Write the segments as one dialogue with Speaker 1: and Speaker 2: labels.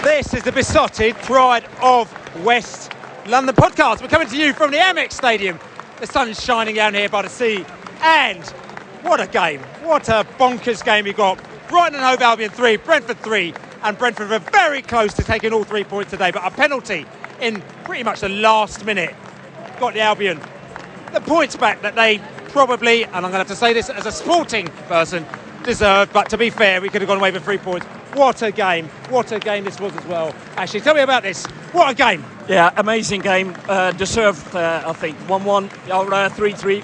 Speaker 1: This is the Besotted Pride of West London podcast. We're coming to you from the Amex Stadium. The sun's shining down here by the sea. And what a game. What a bonkers game we got. Brighton and Hove Albion 3, Brentford 3. And Brentford were very close to taking all 3 points today. But a penalty in pretty much the last minute got the Albion the points back that they probably, and I'm going to have to say this as a sporting person, deserved. But to be fair, we could have gone away with 3 points. What a game this was as well. Actually, tell me about this. What a game.
Speaker 2: Yeah, amazing game. Deserved, I think. 1-1, 3-3,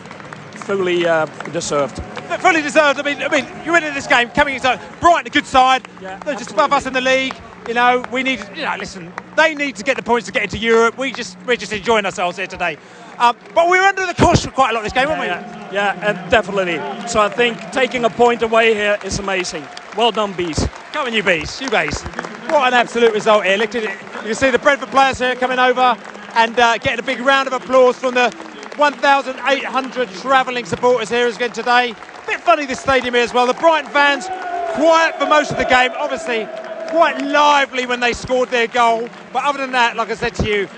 Speaker 2: fully deserved.
Speaker 1: Fully deserved. I mean, you went into this game coming into Brighton, a good side.
Speaker 2: Yeah,
Speaker 1: they're just above us in the league. You know, we need. Listen, they need to get the points to get into Europe. We're just enjoying ourselves here today. But we were under the cosh for quite a lot this game, weren't we?
Speaker 2: Yeah, definitely. So I think taking a point away here is amazing. Well done, Bees.
Speaker 1: Come on, you Bees. What an absolute result here. Look at it. You can see the Brentford players here coming over and getting a big round of applause from the 1,800 travelling supporters here again today. A bit funny this stadium here as well. The Brighton fans quiet for most of the game. Obviously, quite lively when they scored their goal. But other than that, like I said to you,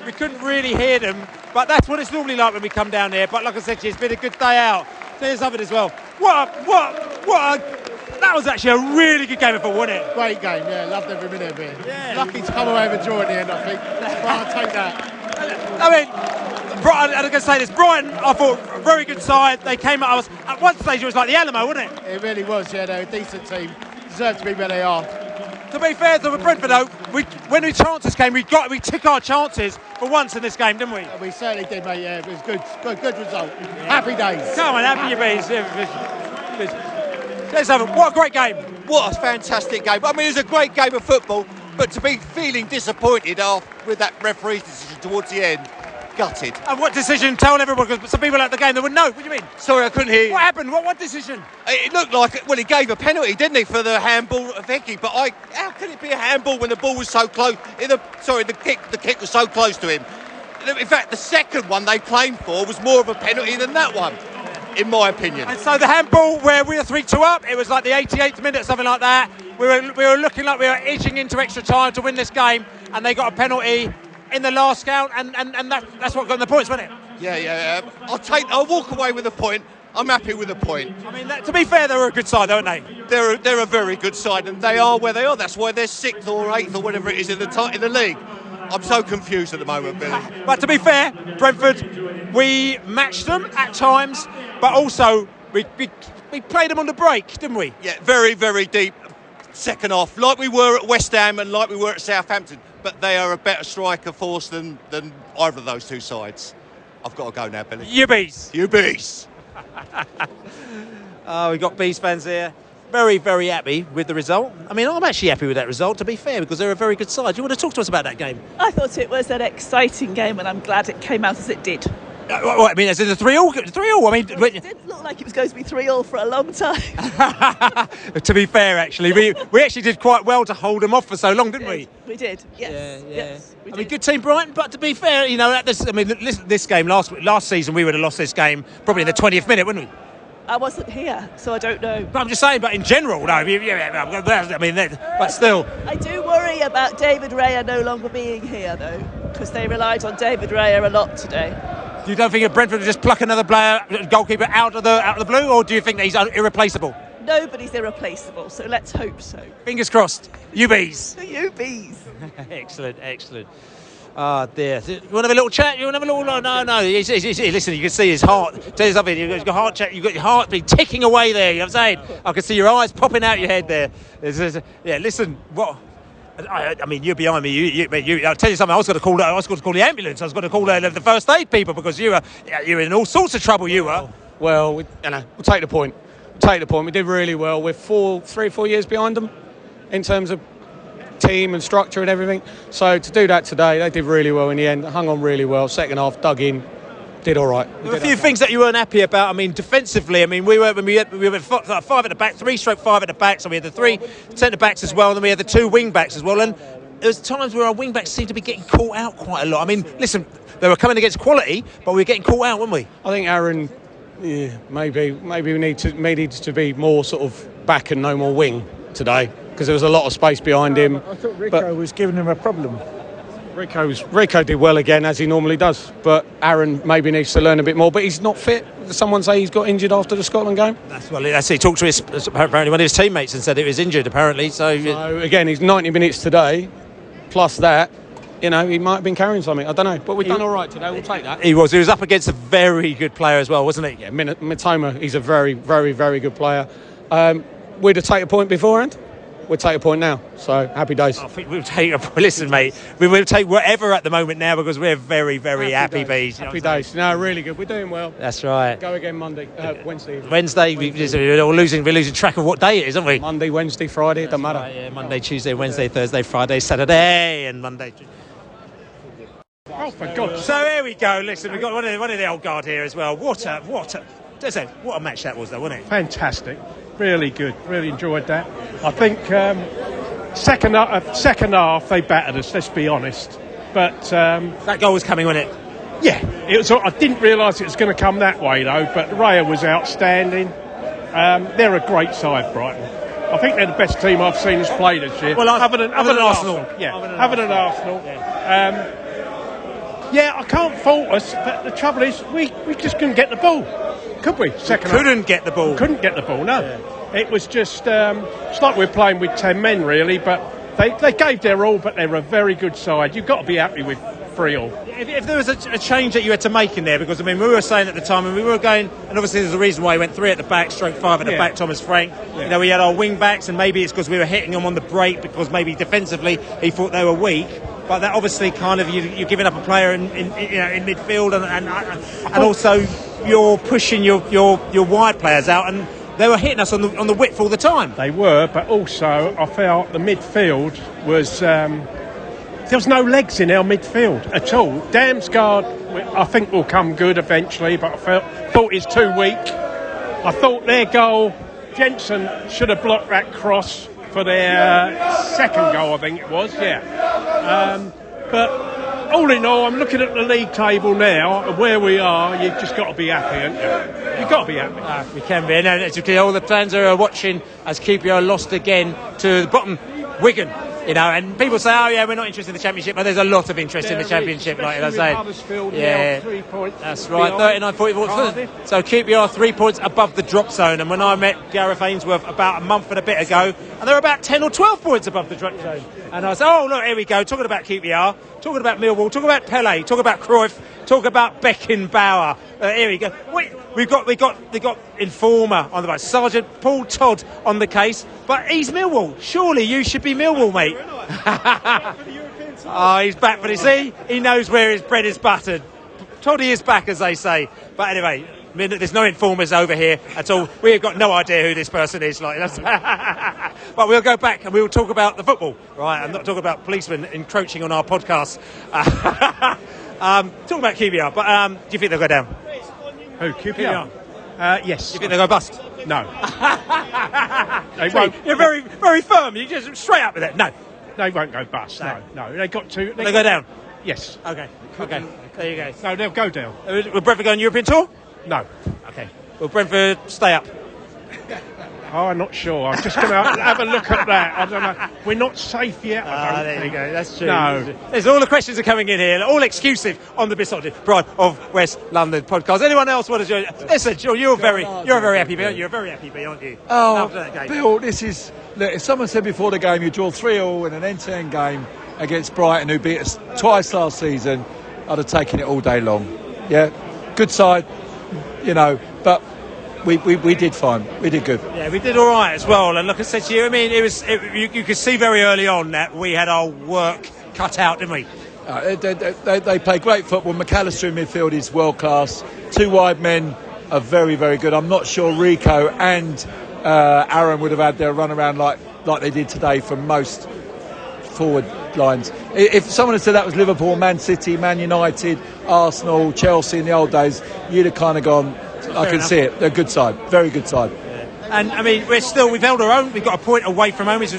Speaker 1: we couldn't really hear them. But that's what it's normally like when we come down here. But like I said to you, it's been a good day out. There's of it as well. That was actually a really good game of football, wasn't it?
Speaker 3: Great game, yeah. Loved every minute of it.
Speaker 1: Yeah.
Speaker 3: Lucky to come away with a draw in the end, I think. But I'll take that.
Speaker 1: I mean, Brighton, I'm going to say this. Brighton, I thought, a very good side. They came at us. At one stage, it was like the Alamo, wasn't it?
Speaker 3: It really was, yeah. They're a decent team. Deserve to be where they are.
Speaker 1: To be fair to Brentford, though, when the chances came, we took our chances for once in this game, didn't we?
Speaker 3: We certainly did, mate. Yeah, it was good result. Yeah. Happy days.
Speaker 1: Come on, happy you be. Let's have it. What a great game.
Speaker 4: What a fantastic game. I mean, it was a great game of football, but to be feeling disappointed with that referee's decision towards the end, gutted.
Speaker 1: And what decision? Tell everyone, because some people at the game, they wouldn't know. What do you mean?
Speaker 4: Sorry, I couldn't hear you.
Speaker 1: What happened? What decision?
Speaker 4: It looked like, well, he gave a penalty, didn't he, for the handball of Hickey, but how can it be a handball when the ball was so close? The kick was so close to him. In fact, the second one they claimed for was more of a penalty than that one, in my opinion.
Speaker 1: And so the handball where we were 3-2 up, it was like the 88th minute, something like that. We were looking like we were edging into extra time to win this game, and they got a penalty in the last count, and that's what got them the points, wasn't it?
Speaker 4: Yeah. I'll walk away with a point. I'm happy with a point.
Speaker 1: I mean, to be fair, they're a good side, aren't they?
Speaker 4: They're a very good side, and they are where they are. That's why they're 6th or 8th or whatever it is in the league. I'm so confused at the moment, Billy.
Speaker 1: But to be fair, Brentford, we matched them at times, but also we played them on the break, didn't we?
Speaker 4: Yeah, very, very deep second half, like we were at West Ham and like we were at Southampton. But they are a better striker force than either of those two sides. I've got to go now, Billy.
Speaker 1: You bees. Oh, we've got Bees fans here. Very, very happy with the result. I mean, I'm actually happy with that result, to be fair, because they're a very good side. You want to talk to us about that game?
Speaker 5: I thought it was an exciting game, and I'm glad it came out as it did.
Speaker 1: I mean, is it a 3-all? 3-all? I mean,
Speaker 5: it didn't look like it was going to be 3-all for a long time.
Speaker 1: To be fair, actually, we actually did quite well to hold them off for so long, didn't we?
Speaker 5: We did, yes.
Speaker 1: Yeah.
Speaker 5: Yes, we
Speaker 1: I
Speaker 5: did.
Speaker 1: mean, good team, Brighton. But to be fair, this game last season, we would have lost this game probably in the 20th minute, wouldn't we?
Speaker 5: I wasn't here, so I don't know.
Speaker 1: But I'm just saying, but in general, no. But still.
Speaker 5: I do worry about David Raya no longer being here, though, because they relied on David Raya a lot today.
Speaker 1: You don't think Brentford would just pluck another goalkeeper out of the blue, or do you think that he's irreplaceable?
Speaker 5: Nobody's irreplaceable, so let's hope so.
Speaker 1: Fingers crossed. You bees.
Speaker 5: You bees.
Speaker 1: Excellent. Ah, dear. You want to have a little chat? You want to have a little... No. Listen, you can see his heart. Tell you something, you've got heart chat. You've got your heart being ticking away there, you know what I'm saying? I can see your eyes popping out your head there. Yeah, listen, what... I mean, you're behind me. I'll tell you something. I was going to call the ambulance. I was going to call the first aid people because you were in all sorts of trouble. You were.
Speaker 6: Well, we'll take the point. We did really well. We're 3-4 years behind them in terms of team and structure and everything. So to do that today, they did really well in the end. Hung on really well. Second half, dug in. Did all right.
Speaker 1: There were a few things that you weren't happy about. I mean, defensively, we were 5 at the back, 3/5 at the back. So we had the 3 centre backs as well, and then we had the 2 wing backs as well. And there's times where our wing backs seem to be getting caught out quite a lot. I mean, listen, they were coming against quality, but we were getting caught out, weren't we?
Speaker 6: I think Aaron, maybe we needs to be more sort of back and no more wing today. because there was a lot of space behind him.
Speaker 7: I thought Rico was giving him a problem.
Speaker 6: Rico did well again, as he normally does, but Aaron maybe needs to learn a bit more, but he's not fit. Did someone say he's got injured after the Scotland game?
Speaker 1: That's he talked to apparently one of his teammates and said it was injured apparently. So
Speaker 6: again, he's 90 minutes today, plus that. You know, he might have been carrying something. I don't know, but we've done all right today. We'll take that.
Speaker 1: He was up against a very good player as well, wasn't he?
Speaker 6: Yeah, Mitoma. He's a very, very, very good player. We'd have taken a point beforehand. We'll take a point now, so happy days.
Speaker 1: I think we'll take a point. Listen, mate, we will take whatever at the moment now because we're very, very happy bees.
Speaker 6: Happy days. No, really good. We're doing well.
Speaker 1: That's right.
Speaker 6: Go again Monday, Wednesday.
Speaker 1: We're losing track of what day it is, aren't we?
Speaker 6: Monday, Wednesday, Friday. It doesn't matter.
Speaker 1: Right, yeah, Monday, Tuesday, Wednesday, Thursday, Friday, Saturday, and Monday.
Speaker 3: Oh, for God's sake.
Speaker 1: So here we go. Listen, we've got one of the old guard here as well. What a match that was, though, wasn't it?
Speaker 3: Fantastic. Really good. Really enjoyed that. I think second half they battered us, let's be honest. But
Speaker 1: that goal was coming, wasn't it?
Speaker 3: yeah, it was. I didn't realise it was going to come that way, though. But Raya was outstanding. They're a great side, Brighton. I think they're the best team I've seen us play this year.
Speaker 1: Well,
Speaker 3: other than
Speaker 1: Arsenal.
Speaker 3: Yeah, other than Arsenal. Yeah, I can't fault us, but the trouble is we just couldn't get the ball. Could we?
Speaker 1: Couldn't get the ball.
Speaker 3: Couldn't get the ball, no. Yeah. It was just, it's like we're playing with 10 men, really, but they gave their all, but they're a very good side. You've got to be happy with 3-3.
Speaker 1: If there was a change that you had to make in there, because, I mean, we were saying at the time, and we were going, and obviously there's a reason why he went 3 at the back, stroke 5 at the back, Thomas Frank. Yeah. You know, we had our wing-backs, and maybe it's because we were hitting them on the break, because maybe defensively he thought they were weak. But that obviously kind of you're giving up a player in midfield, and also you're pushing your wide players out, and they were hitting us on the width all the time.
Speaker 3: They were, but also I felt the midfield was there was no legs in our midfield at all. Damsgaard, I think, will come good eventually, but I thought he's too weak. I thought their goal, Jensen should have blocked that cross for their second goal, I think it was, but all in all, I'm looking at the league table now, and where we are, you've just got to be happy, haven't you? You've got to be happy.
Speaker 1: We can be, and all the fans are watching as QPR lost again to the bottom, Wigan. You know, and people say, oh yeah, we're not interested in the Championship, but there's a lot of interest in the Championship, like I say.
Speaker 3: Yeah, 3 points.
Speaker 1: That's right, 39-44. So QPR 3 points above the drop zone. And when I met Gareth Ainsworth about a month and a bit ago, and they were about 10 or 12 points above the drop zone. And I said, oh look, here we go, talking about QPR, talking about Millwall, talking about Pele, talking about Cruyff, talking about Beckenbauer. Here we go. We've got Informer on the bus, Sergeant Paul Todd on the case, but he's Millwall. Surely you should be Millwall, mate. Oh, he's back, but you see, he knows where his bread is buttered. Toddy is back, as they say. But anyway, there's no informers over here at all. We've got no idea who this person is. But we'll go back and we'll talk about the football. Right, I'm not talking about policemen encroaching on our podcast. Talking about QPR, but do you think they'll go down?
Speaker 3: Who, QPR? Yes.
Speaker 1: Do you think they'll go bust?
Speaker 3: No. They won't.
Speaker 1: You're very, very firm. You just straight up with it. No.
Speaker 3: They won't go bust. No. They got to.
Speaker 1: They go down.
Speaker 3: Yes.
Speaker 1: Okay. There you go.
Speaker 3: No, they'll go down.
Speaker 1: Will Brentford go on European tour?
Speaker 3: No.
Speaker 1: Okay. Will Brentford stay up?
Speaker 3: Oh, I'm not sure. I'm just going to have a look at that. I don't know. We're not safe yet.
Speaker 1: There you go. That's true.
Speaker 3: No.
Speaker 1: There's all the questions are coming in here, all exclusive on the Pride of West London podcast. Anyone else want to join? Listen, you're a very happy bee, aren't you? You're a very happy bee, aren't you?
Speaker 7: Oh, Bill, this is. Look, if someone said before the game you draw 3-3 in an end-to-end game against Brighton, who beat us twice last season, I'd have taken it all day long. Yeah, good side, you know, but. We did fine. We did good.
Speaker 1: Yeah, we did all right as well. And like I said to you, I mean, you could see very early on that we had our work cut out, didn't we?
Speaker 7: They play great football. McAllister in midfield is world class. 2 wide men are very, very good. I'm not sure Rico and Aaron would have had their run around like they did today from most forward lines. If someone had said that was Liverpool, Man City, Man United, Arsenal, Chelsea in the old days, you'd have kind of gone. I can see it. They're a good side. Very good side.
Speaker 1: Yeah. And, I mean, we've held our own. We've got a point away from home. We've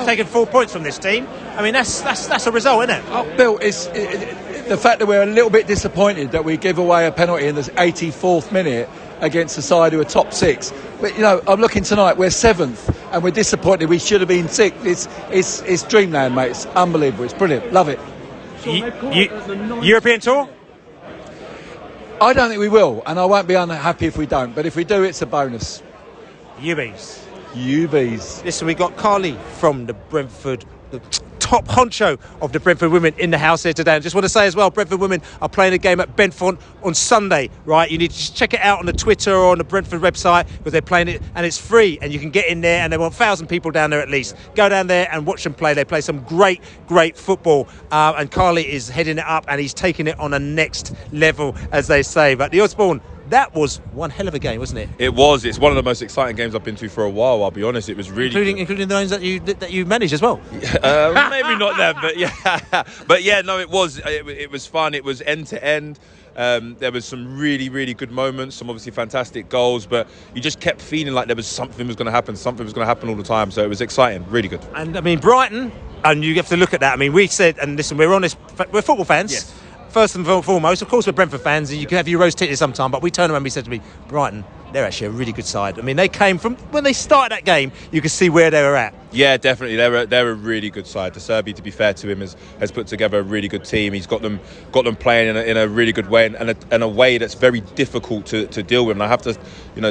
Speaker 1: taken 4 points from this team. I mean, that's a result, isn't it?
Speaker 7: Oh, Bill, the fact that we're a little bit disappointed that we give away a penalty in the 84th minute against a side who are top 6. But, I'm looking tonight, we're 7th and we're disappointed. We should have been 6th. It's dreamland, mate. It's unbelievable. It's brilliant. Love it.
Speaker 1: European tour?
Speaker 7: I don't think we will, and I won't be unhappy if we don't. But if we do, it's a bonus. UBs.
Speaker 1: Listen, we got Carly from the Brentford, the top honcho of the Brentford women in the house here today. And just want to say as well, Brentford women are playing a game at Brentford on Sunday, right? You need to just check it out on the Twitter or on the Brentford website because they're playing it and it's free and you can get in there and they want 1,000 people down there at least. Go down there and watch them play. They play some great football and Carly is heading it up and he's taking it on a next level, as they say. But the Osborne, that was one hell of a game, wasn't it?
Speaker 8: It was. It's one of the most exciting games I've been to for a while, I'll be honest. It was really
Speaker 1: including the ones that you managed as well.
Speaker 8: Maybe not them, but yeah. But yeah, no, it was. It was fun. It was end to end. There was some really, really good moments, some obviously fantastic goals, but you just kept feeling like there was something was going to happen all the time. So it was exciting, really good.
Speaker 1: And I mean, Brighton, and you have to look at that. I mean, we said, and listen, we're honest, we're football fans.
Speaker 8: Yes.
Speaker 1: First and foremost, of course, we're Brentford fans, and you can have your rose tickets sometime. But we turned around and we said to me, Brighton, they're actually a really good side. I mean, they came from when they started that game. You could see where they were at.
Speaker 8: Yeah, definitely. They're a really good side. De Serbi, to be fair to him, has put together a really good team. He's got them playing in a really good way and a way that's very difficult to deal with. And I have to,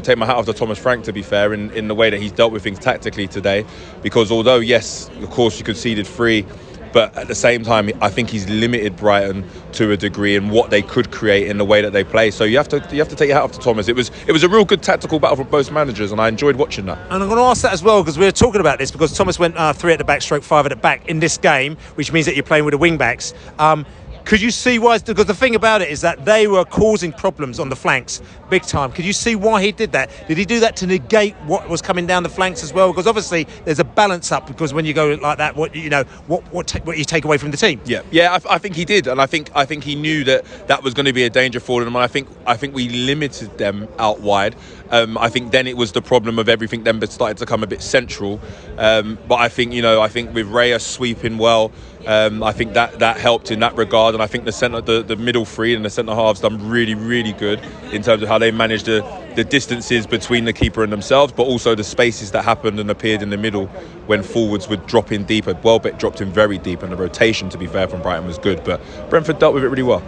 Speaker 8: take my hat off to Thomas Frank, to be fair, in the way that he's dealt with things tactically today. Because although, yes, of course, you conceded 3. But at the same time, I think he's limited Brighton to a degree in what they could create in the way that they play. So you have to take your hat off to Thomas. It was a real good tactical battle for both managers, and I enjoyed watching that.
Speaker 1: And I'm going to ask that as well because we were talking about this because Thomas went 3 at the back, stroke 5 at the back in this game, which means that you're playing with the wing backs. Could you see why? Because the thing about it is that they were causing problems on the flanks big time. Could you see why he did that? Did he do that to negate what was coming down the flanks as well? Because obviously there's a balance up. Because when you go like that, what you take away from the team?
Speaker 8: Yeah. I think he did, and I think he knew that was going to be a danger for them. And I think we limited them out wide. I think then it was the problem of everything then started to come a bit central. But I think with Raya sweeping well. I think that helped in that regard, and I think the middle 3 and the centre halves done really, really good in terms of how they managed the distances between the keeper and themselves, but also the spaces that happened and appeared in the middle when forwards would drop in deeper. Welbeck dropped in very deep, and the rotation, to be fair, from Brighton was good, but Brentford dealt with it really well.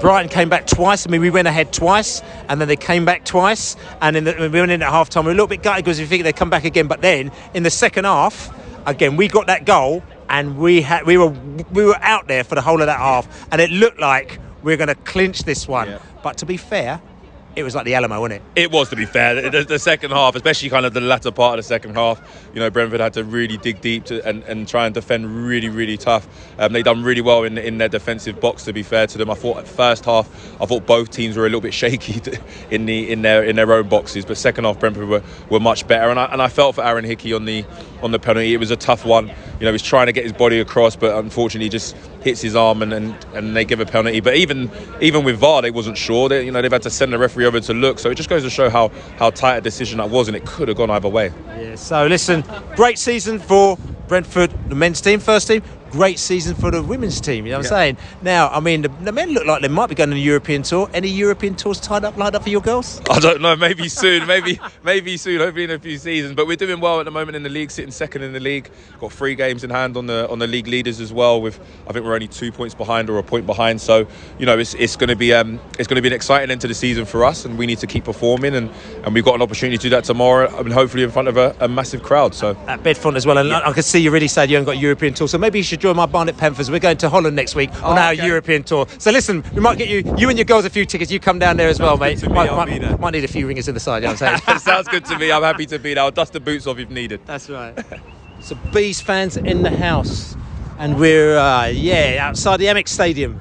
Speaker 1: Brighton came back twice. I mean, we went ahead twice, and then they came back twice, and we went in at half time. We were a little bit gutted because we think they'd come back again, but then in the second half, again, we got that goal. And we were out there for the whole of that half, and it looked like we were going to clinch this one. Yeah. But to be fair, it was like the Alamo, wasn't it?
Speaker 8: It was, to be fair. The second half, especially kind of the latter part of the second half, Brentford had to really dig deep and try and defend really, really tough. They done really well in their defensive box, to be fair to them. I thought at first half, both teams were a little bit shaky in their own boxes, but second half Brentford were much better. And I felt for Aaron Hickey on the penalty. It was a tough one. He's trying to get his body across, but unfortunately just hits his arm and they give a penalty. But even with VAR, they wasn't sure. They've had to send the referee over to look. So it just goes to show how tight a decision that was, and it could have gone either way.
Speaker 1: Yeah. So listen, great season for Brentford, the men's team, first team. Great season for the women's team, you know what I'm saying? Now, I mean, the men look like they might be going on a European tour. Any European tours lined up for your girls?
Speaker 8: I don't know, maybe soon, maybe soon, hopefully in a few seasons. But we're doing well at the moment in the league, sitting second in the league. Got 3 games in hand on the league leaders as well. I think we're only 2 points behind or a point behind. So, it's going to be an exciting end to the season for us, and we need to keep performing. And we've got an opportunity to do that tomorrow, and hopefully in front of a massive crowd. So
Speaker 1: at Bedfont as well, and I can see you're really sad you haven't got a European tour. So maybe you should join my Barnet Panthers. We're going to Holland next week on our European tour. So listen, we might get you and your girls a few tickets. You come down there as well, mate. Might need a few ringers in the side, you know what I'm saying?
Speaker 8: Sounds good to me. I'm happy to be there. I'll dust the boots off if needed.
Speaker 1: That's right. So Bees fans in the house, and we're outside the Amex Stadium.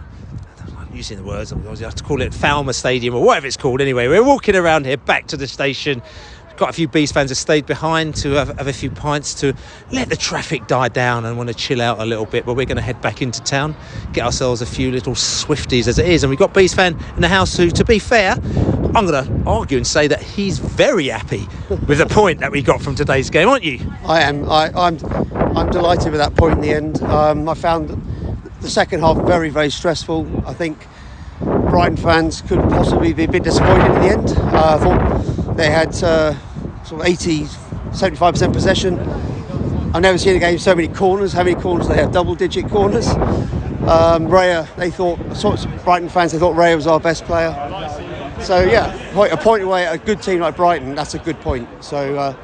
Speaker 1: I'm using the words, I have to call it Falmer Stadium or whatever it's called. Anyway, we're walking around here back to the station. Got a few Bees fans have stayed behind to have a few pints to let the traffic die down and want to chill out a little bit, but we're going to head back into town, get ourselves a few little Swifties as it is. And we've got Bees fan in the house who, to be fair, I'm going to argue and say that he's very happy with the point that we got from today's game, aren't you?
Speaker 9: I am. I'm delighted with that point in the end. I found the second half very, very stressful. I think Brighton fans could possibly be a bit disappointed in the end. I thought they had sort of 75% possession. I've never seen a game so many corners. How many corners they have? Double-digit corners. Raya, Brighton fans, they thought Raya was our best player. So yeah, a point away at a good team like Brighton, that's a good point. So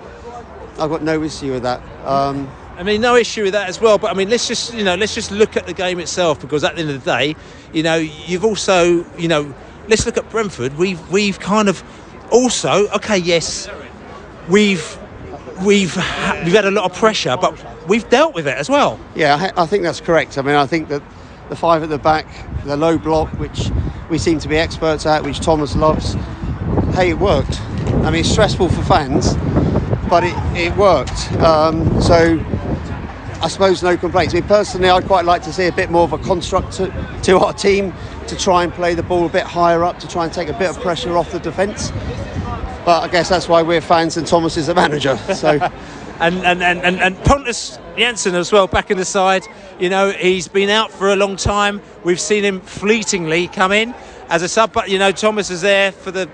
Speaker 9: I've got no issue with that.
Speaker 10: I mean, no issue with that as well. But I mean, let's just look at the game itself, because at the end of the day, you've also, let's look at Brentford. We've kind of also, okay, yes, we've had a lot of pressure, but we've dealt with it as well.
Speaker 9: Yeah, I think that's correct. I mean, I think that the five at the back, the low block, which we seem to be experts at, which Thomas loves, hey, it worked. I mean, it's stressful for fans, but it worked. So I suppose no complaints. I mean, personally, I'd quite like to see a bit more of a construct to our team to try and play the ball a bit higher up, to try and take a bit of pressure off the defence. But I guess that's why we're fans and Thomas is the manager. So,
Speaker 10: and Pontus Janssen as well back in the side. He's been out for a long time. We've seen him fleetingly come in as a sub, but Thomas is there for the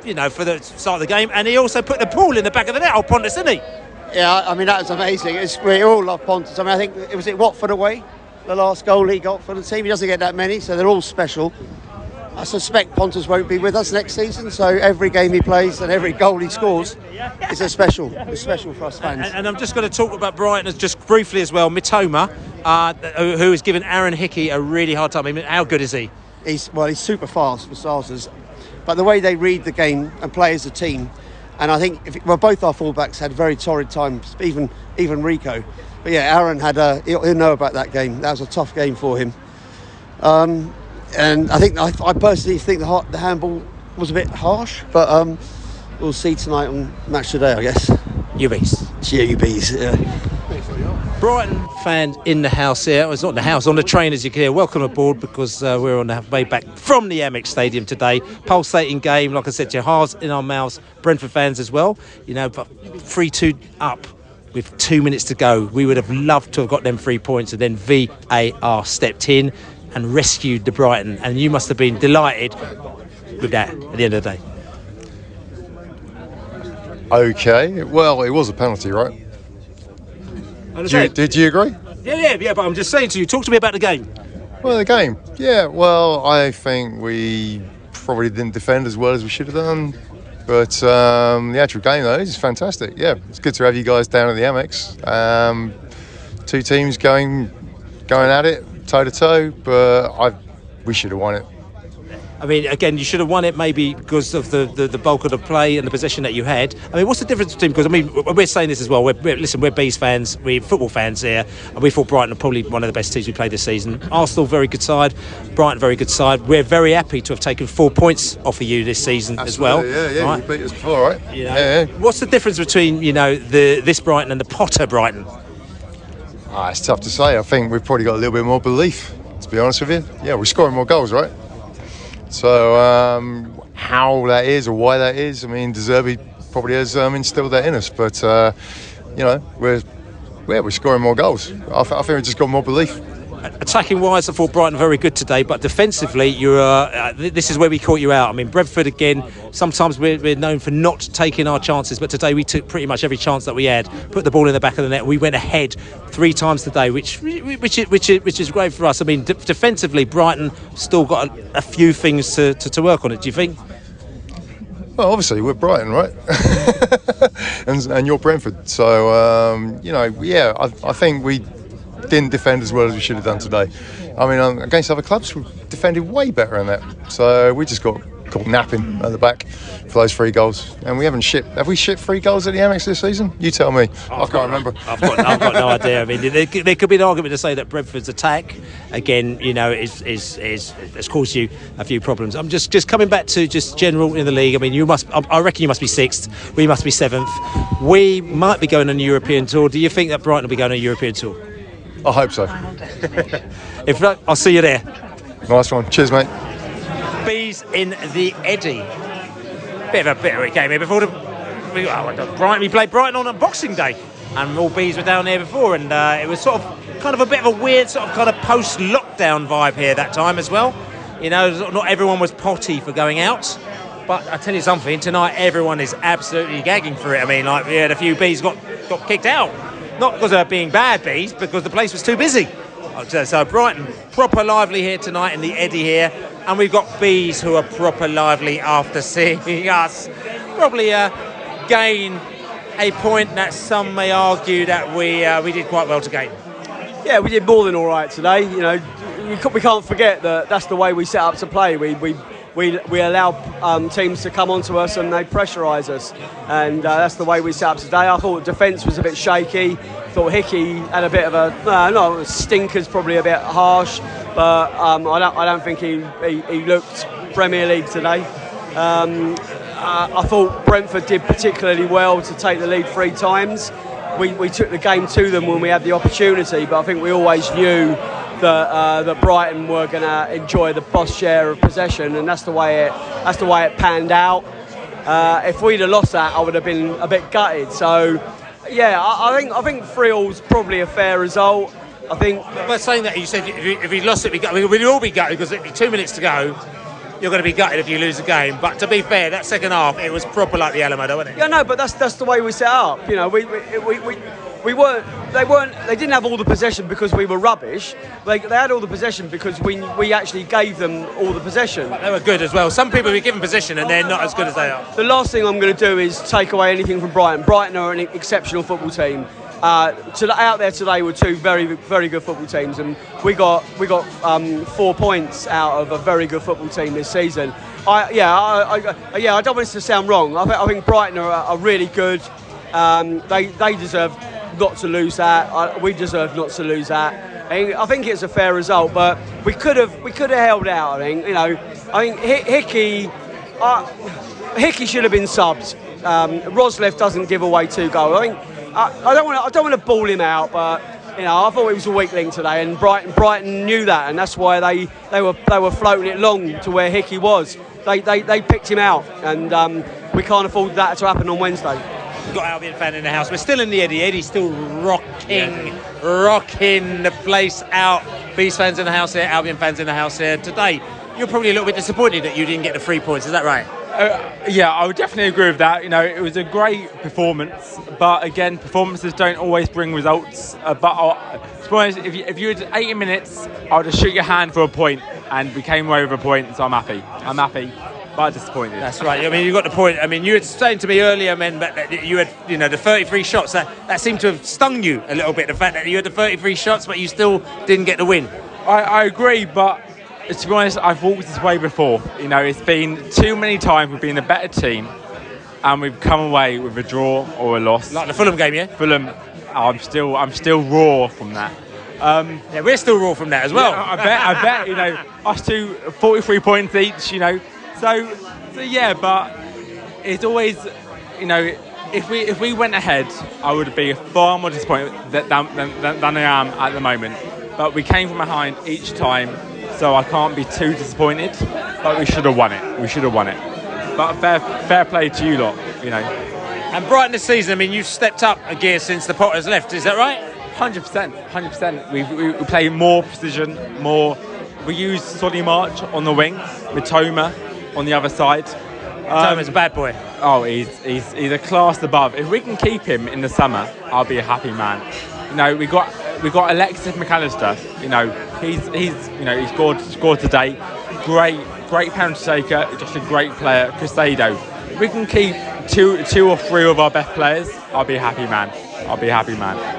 Speaker 10: start of the game, and he also put the ball in the back of the net. Oh, Pontus, didn't he?
Speaker 9: Yeah, I mean, that was amazing. We all love Pontus. I mean, I think it was Watford away, the last goal he got for the team. He doesn't get that many, so they're all special. I suspect Pontus won't be with us next season, so every game he plays and every goal he scores is special for us fans.
Speaker 10: And I'm just going to talk about Brighton just briefly as well. Mitoma, who has given Aaron Hickey a really hard time. I mean, how good is he?
Speaker 9: He's super fast for starters, but the way they read the game and play as a team, and I think both our fullbacks had very torrid times, even Rico. But yeah, Aaron he'll know about that game. That was a tough game for him. And I personally think the handball was a bit harsh, but we'll see tonight on Match Today, I guess. UBs, yeah.
Speaker 10: Brighton fan in the house here. Well, it's not in the house, on the train, as you can hear. Welcome aboard, because we're on the way back from the Amex Stadium today. Pulsating game, like I said to you, hearts in our mouths. Brentford fans as well. But 3-2 up with 2 minutes to go. We would have loved to have got them 3 points, and then VAR stepped in and rescued the Brighton, and you must have been delighted with that at the end of the day.
Speaker 11: Okay, well, it was a penalty, right? Did you agree?
Speaker 10: Yeah, but I'm just saying to you, talk to me about the game.
Speaker 11: Well, the game, yeah, well, I think we probably didn't defend as well as we should have done, but the actual game, though, is fantastic. Yeah, it's good to have you guys down at the Amex. Two teams going at it, toe to toe, but we should have won it.
Speaker 10: I mean, again, you should have won it maybe because of the bulk of the play and the possession that you had. I mean, what's the difference between, because I mean, we're saying this as well, we're Bees fans, we're football fans here, and we thought Brighton are probably one of the best teams we played this season. Arsenal, very good side. Brighton, very good side. We're very happy to have taken 4 points off of you this season.
Speaker 11: Absolutely,
Speaker 10: as well.
Speaker 11: Yeah,
Speaker 10: right?
Speaker 11: You beat us before, right? Yeah.
Speaker 10: What's the difference between, this Brighton and the Potter Brighton?
Speaker 11: It's tough to say. I think we've probably got a little bit more belief, to be honest with you. Yeah, we're scoring more goals, right? So how that is or why that is, I mean, De Zerbi probably has instilled that in us. But, we're scoring more goals. I think we've just got more belief.
Speaker 10: Attacking wise, I thought Brighton very good today, but defensively, this is where we caught you out. I mean, Brentford again. Sometimes we're known for not taking our chances, but today we took pretty much every chance that we had. Put the ball in the back of the net. We went ahead 3 times today, which is great for us. I mean, defensively, Brighton still got a few things to work on. It. Do you think?
Speaker 11: Well, obviously we're Brighton, right? and you're Brentford, so I think we didn't defend as well as we should have done today. I mean, against other clubs, we defended way better than that. So we just got caught napping at the back for those 3 goals. And we haven't shipped. Have we shipped 3 goals at the Amex this season? You tell me. I can't remember.
Speaker 10: I've got no idea. I mean, there could be an argument to say that Brentford's attack, again, has caused you a few problems. I'm just coming back to just general in the league. I mean, I reckon you must be 6th. We must be 7th. We might be going on a European tour. Do you think that Brighton will be going on a European tour?
Speaker 11: I hope so.
Speaker 10: If not, I'll see you there.
Speaker 11: Nice one. Cheers, mate.
Speaker 10: Bees in the Eddy. Bit of a game here before Brighton. We played Brighton on a Boxing Day, and all Bees were down there before, and it was sort of kind of a bit of a weird sort of kind of post-lockdown vibe here that time as well. You know, not everyone was potty for going out. But I tell you something, tonight everyone is absolutely gagging for it. I mean, like, we had a few bees got kicked out. Not because they're being bad bees, because the place was too busy. So Brighton, proper lively here tonight in the Eddy here. And we've got bees who are proper lively after seeing us probably gain a point that some may argue that we did quite well to gain.
Speaker 12: Yeah, we did more than all right today. You know, we can't forget that that's the way we set up to play. We allow teams to come onto us and they pressurise us, and that's the way we set up today. I thought defence was a bit shaky. Thought Hickey had a bit of a stinker's probably a bit harsh, but I don't think he looked Premier League today. I thought Brentford did particularly well to take the lead 3 times. We took the game to them when we had the opportunity, but I think we always knew that Brighton were going to enjoy the boss share of possession, and that's the way it panned out. If we'd have lost that, I would have been a bit gutted. So, yeah, I think 3-all's probably a fair result. I think.
Speaker 10: But saying that, you said if he lost it, we'd all be gutted because it'd be 2 minutes to go. You're going to be gutted if you lose the game. But to be fair, that second half, it was proper like the Alameda, wasn't it?
Speaker 12: Yeah, no, but that's the way we set up. You know, we weren't. They didn't have all the possession because we were rubbish. They had all the possession because we actually gave them all the possession.
Speaker 10: But they were good as well. Some people be given possession and they're not as good as they are.
Speaker 12: The last thing I'm going to do is take away anything from Brighton. Brighton are an exceptional football team. Out there today were 2 very, very good football teams, and we got 4 points out of a very good football team this season. I don't want this to sound wrong. I think Brighton are really good. They deserve not to lose that. We deserve not to lose that. I think it's a fair result, but we could have held out. I think Hickey should have been subbed. Roslev doesn't give away 2 goals. I don't want to ball him out, but I thought it was a weak link today, and Brighton knew that, and that's why they were floating it long to where Hickey was. They picked him out, and we can't afford that to happen on Wednesday.
Speaker 10: We've got Albion fan in the house. We're still in the Eddy. Eddy's still rocking the place out. Bees fans in the house here, Albion fans in the house here. Today, you're probably a little bit disappointed that you didn't get the 3 points. Is that right?
Speaker 13: Yeah, I would definitely agree with that. It was a great performance, but again, performances don't always bring results. But to be honest, if you had 80 minutes, I would just shoot your hand for a point, and we came away with a point, so I'm happy, but disappointed.
Speaker 10: That's right. I mean, you got the point. I mean, you were saying to me earlier, man, that you had, the 33 shots. That seemed to have stung you a little bit. The fact that you had the 33 shots, but you still didn't get the win.
Speaker 13: I agree, but to be honest, I've walked this way before. It's been too many times we've been a better team and we've come away with a draw or a loss.
Speaker 10: Like the Fulham game, yeah?
Speaker 13: Fulham, I'm still raw from that.
Speaker 10: Yeah, we're still raw from that as well.
Speaker 13: Yeah, I bet, us 2, 43 points each, So yeah, but it's always, if we went ahead, I would be far more disappointed than I am at the moment. But we came from behind each time, so I can't be too disappointed. But we should have won it. But fair play to you lot,
Speaker 10: And Brighton this season, I mean, you've stepped up a gear since the Potters left, is that right?
Speaker 13: 100%. We play more precision, more. We use Solly March on the wing, Mitoma on the other side.
Speaker 10: Mitoma's a bad boy.
Speaker 13: Oh, he's a class above. If we can keep him in the summer, I'll be a happy man. We got Alexis McAllister. He's scored today. Great penalty taker, just a great player. Caicedo. If we can keep two or three of our best players, I'll be a happy man.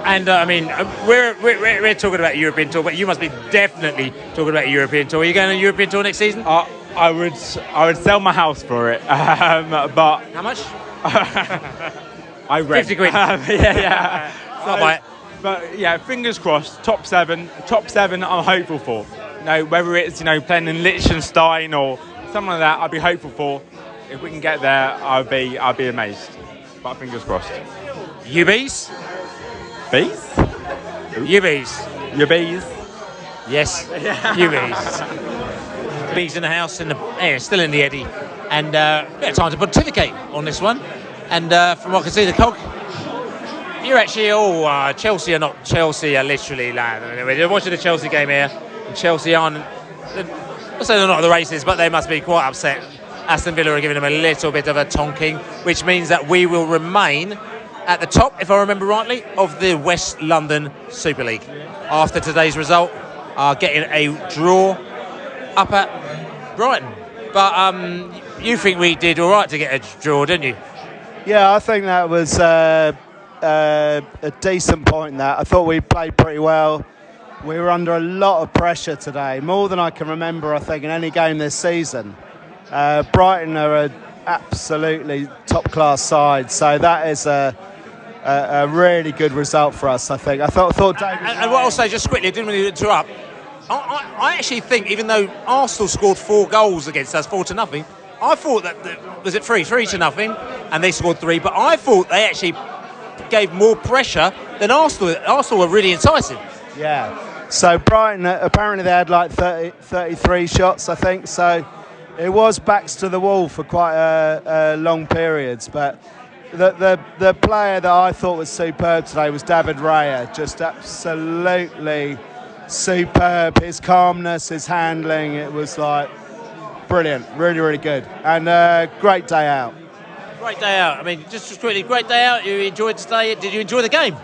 Speaker 10: And I mean, we're talking about a European tour, but you must be definitely talking about a European tour. Are you going on a European tour next season?
Speaker 13: I would sell my house for it, but
Speaker 10: how much?
Speaker 13: I rent.
Speaker 10: 50 quid.
Speaker 13: Yeah.
Speaker 10: I'll buy it.
Speaker 13: But yeah, fingers crossed. Top seven. I'm hopeful for. Whether it's playing in Liechtenstein or something like that, I'd be hopeful for. If we can get there, I'll be amazed. But fingers crossed.
Speaker 10: You bees?
Speaker 13: Bees?
Speaker 10: You bees?
Speaker 13: You bees?
Speaker 10: Yes. You bees. Bees in the house, still in the Eddy, and time to pontificate on this one. And from what I can see, the cog. You're actually Chelsea are not Chelsea are literally. We're watching the Chelsea game here, and Chelsea aren't. So they're not at the races, but they must be quite upset. Aston Villa are giving them a little bit of a tonking, which means that we will remain at the top, if I remember rightly, of the West London Super League. After today's result, getting a draw up at Brighton. But you think we did all right to get a draw, didn't you?
Speaker 14: Yeah, I think that was a decent point. That I thought we played pretty well. We were under a lot of pressure today, more than I can remember, I think, in any game this season. Brighton are an absolutely top-class side, so that is a really good result for us, I think. I thought David...
Speaker 10: And what I'll say, just quickly, I didn't really interrupt, I actually think, even though Arsenal scored 4 goals against us, 4-0, I thought that, was it 3-0, and they scored 3, but I thought they actually gave more pressure than Arsenal. Arsenal were really incisive.
Speaker 14: Yeah. So Brighton, apparently they had like 33 shots, I think, so it was backs to the wall for quite a long periods, but the player that I thought was superb today was David Raya, just absolutely superb. His calmness, his handling, it was like brilliant, really, really good, and great day out.
Speaker 10: Great day out. I mean, just quickly, great day out. You enjoyed today. Did you enjoy the game?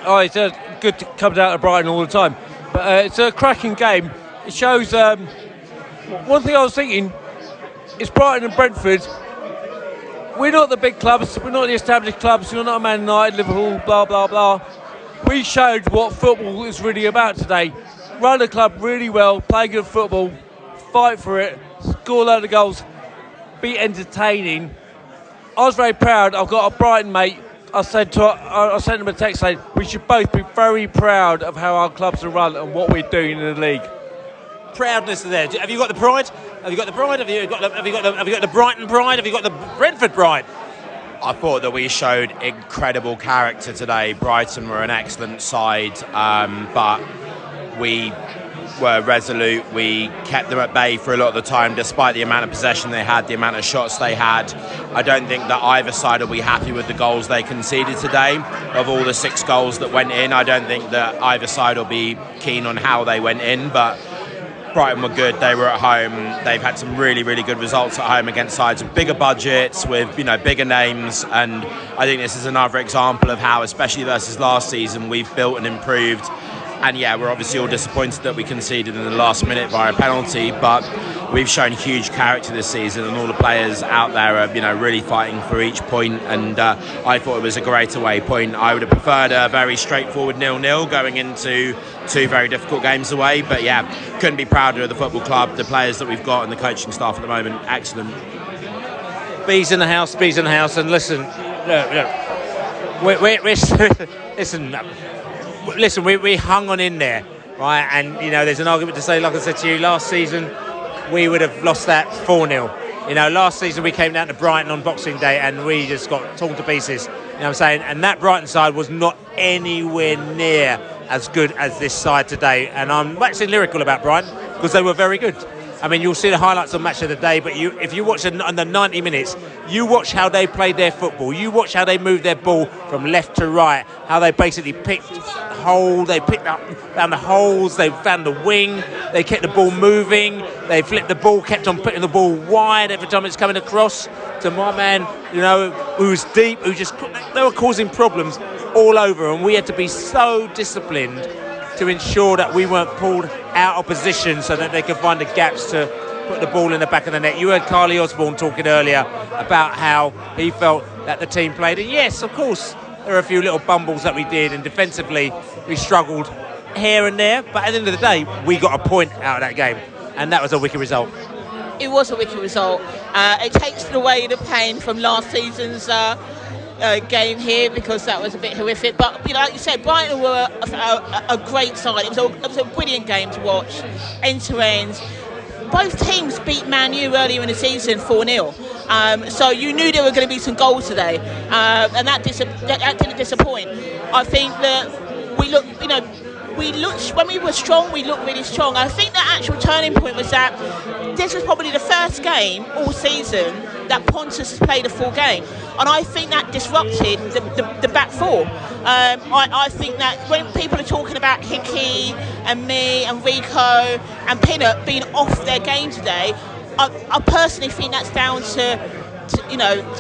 Speaker 15: Oh, it's good to come down to Brighton all the time. But it's a cracking game. It shows... one thing I was thinking is Brighton and Brentford, we're not the big clubs, we're not the established clubs, we're not Man United, Liverpool, blah, blah, blah. We showed what football is really about today. Run the club really well, play good football, fight for it, score a load of goals, be entertaining. I was very proud. I've got a Brighton mate. I sent him a text saying we should both be very proud of how our clubs are run and what we're doing in the league.
Speaker 10: Proudness there. Have you got the pride? Have you got the pride? Have you got the Brighton pride? Have you got the Brentford pride?
Speaker 16: I thought that we showed incredible character today. Brighton were an excellent side, but we were resolute. We kept them at bay for a lot of the time, despite the amount of possession they had, the amount of shots they had. I don't think that either side will be happy with the goals they conceded today. Of all the 6 goals that went in, I don't think that either side will be keen on how they went in, but Brighton were good. They were at home. They've had some really, really good results at home against sides with bigger budgets, with bigger names, and I think this is another example of how, especially versus last season, we've built and improved. And yeah, we're obviously all disappointed that we conceded in the last minute via a penalty, but we've shown huge character this season, and all the players out there are, really fighting for each point. And I thought it was a great away point. I would have preferred a very straightforward 0-0 going into 2 very difficult games away. But yeah, couldn't be prouder of the football club, the players that we've got, and the coaching staff at the moment. Excellent.
Speaker 10: Bees in the house, and listen, Listen, we hung on in there, right? And, there's an argument to say, like I said to you, last season, we would have lost that 4-0. Last season we came down to Brighton on Boxing Day and we just got torn to pieces. You know what I'm saying? And that Brighton side was not anywhere near as good as this side today. And I'm waxing lyrical about Brighton because they were very good. I mean, you'll see the highlights on Match of the Day, but if you watch on the 90 minutes, you watch how they played their football. You watch how they moved their ball from left to right, how they basically picked hole, they picked up down the holes, they found the wing, they kept the ball moving, they flipped the ball, kept on putting the ball wide every time it's coming across to my man, who was deep, they were causing problems all over, and we had to be so disciplined to ensure that we weren't pulled out of position so that they could find the gaps to put the ball in the back of the net. You heard Carly Osborne talking earlier about how he felt that the team played. And yes, of course, there are a few little bumbles that we did, and defensively we struggled here and there. But at the end of the day, we got a point out of that game, and that was a wicked result.
Speaker 17: It was a wicked result. It takes away the pain from last season's game here, because that was a bit horrific. But like you said, Brighton were a great side. It was a brilliant game to watch, end to end. Both teams beat Man U earlier in the season 4-0, so you knew there were going to be some goals today, and that didn't disappoint. I think that we looked when we were strong, we looked really strong. I think the actual turning point was that this was probably the first game all season that Pontus played a full game, and I think that disrupted the back four. I think that when people are talking about Hickey and me and Rico and Pinnock being off their game today, I personally think that's down to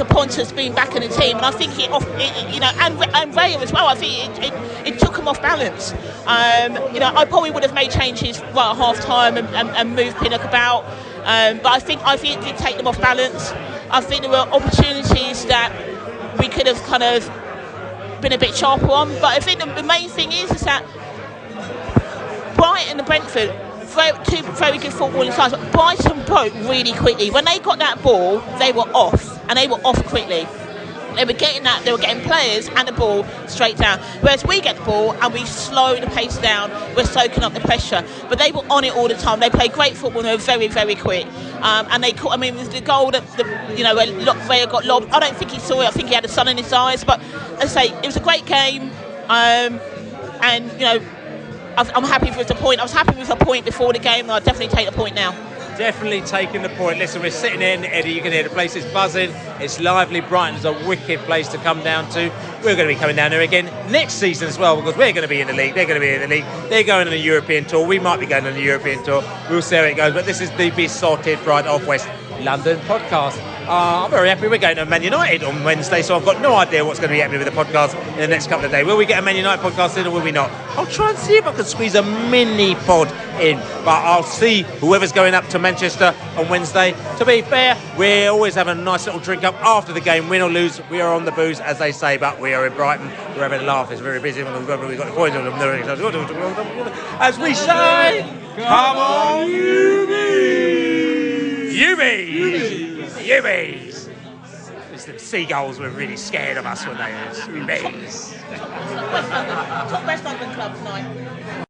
Speaker 17: Pontus being back in the team, and I think and Raya as well. I think it took him off balance. I probably would have made changes right at half time and moved Pinnock about, but I think it did take them off balance. I think there were opportunities that we could have kind of been a bit sharper on, but I think the main thing is that Brighton and Brentford, two very good footballing sides, but Brighton broke really quickly. When they got that ball, they were off, and they were off quickly. They were getting players and the ball straight down. Whereas we get the ball and we slow the pace down, we're soaking up the pressure. But they were on it all the time. They played great football and they were very, very quick. And they caught, the goal that where Raya got lobbed, I don't think he saw it. I think he had the sun in his eyes. But as I say, it was a great game. I'm happy with the point. I was happy with the point before the game, and I'll definitely take the point now.
Speaker 10: Definitely taking the point. Listen, we're sitting here, Eddie, you can hear the place is buzzing, it's lively. Brighton's a wicked place to come down to. We're going to be coming down here again next season as well, because we're going to be in the league, they're going to be in the league, they're going on a European tour, we might be going on a European tour, we'll see how it goes. But this is the Besotted Brighton of West London podcast. I'm very happy. We're going to Man United on Wednesday, so I've got no idea what's going to be happening with the podcast in the next couple of days. Will we get a Man United podcast in, or will we not? I'll try and see if I can squeeze a mini pod in, but I'll see whoever's going up to Manchester on Wednesday. To be fair, we always have a nice little drink up after the game, win or lose. We are on the booze, as they say, but we are in Brighton. We're having a laugh. It's very busy. We've got the points on them. As we say, come on, Ubies! The seagulls were really scared of us when they were Ubies.
Speaker 17: Top West London club tonight.